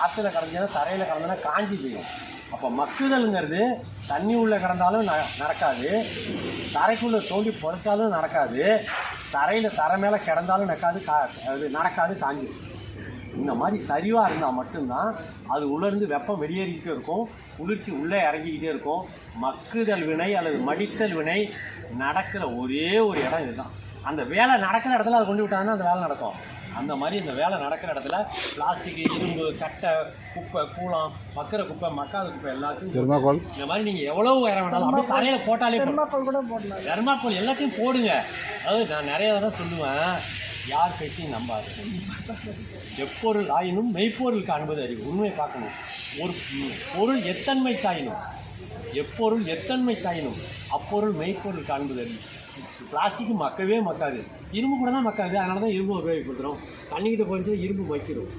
காற்றுல கலந்தா தரையில் கலந்தனா காஞ்சி போயிடும். அப்போ மக்குதல்ங்கிறது தண்ணி உள்ளே கிடந்தாலும் நடக்காது, தரைக்குள்ளே தோண்டி புதைச்சாலும் நடக்காது, தரையில் தரை மேலே கிடந்தாலும் நடக்காது, காஞ்சிடும். இந்த மாதிரி சரிவாக இருந்தால் மட்டும்தான் அது உள்ளேருந்து வெப்பம் வெளியேறிக்கிட்டே இருக்கும், குளிர்ச்சி உள்ளே இறங்கிக்கிட்டே இருக்கும். மக்குதல் வினை அல்லது மடித்தல் வினை நடக்கிற ஒரே ஒரு இடம் இதுதான். அந்த வேலை நடக்கிற இடத்துல அதை கொண்டு விட்டாங்கன்னா அந்த வேலை நடக்கும். அந்த மாதிரி இந்த வேலை நடக்கிற இடத்துல பிளாஸ்டிக், இரும்பு, கட்டை, குப்பை, கூளம், மக்கிற குப்பை, மக்காத குப்பை எல்லாத்தையும் இந்த மாதிரி நீங்கள் எவ்வளோ உயரம் வேணாலும் அப்படியே தலையில் போட்டாலே போடலாம். தெர்மாக்கோல் எல்லாத்தையும் போடுங்க. அதாவது நான் நிறைய தடவை சொல்லுவேன், யார் பேச்சையும் நம்பாது. எப்பொருள் ஆயினும் மெய்ப்பொருள் காண்பது அறிவு. உண்மையை பார்க்கணும். ஒரு பொருள் எத்தன்மை தாயினும், எப்பொருள் எத்தன்மை தாயினும் அப்பொருள் மெய்ப்பொருள் காண்பது அறிவு. பிளாஸ்டிக்கு மக்கவே மக்காது, இரும்பு கூட தான் மக்காது. அதனால தான் இரும்பு உபயோகப்படுத்துகிறோம். தண்ணிக்கிட்ட போயிடுச்சு இரும்பு வைக்கிறோம்.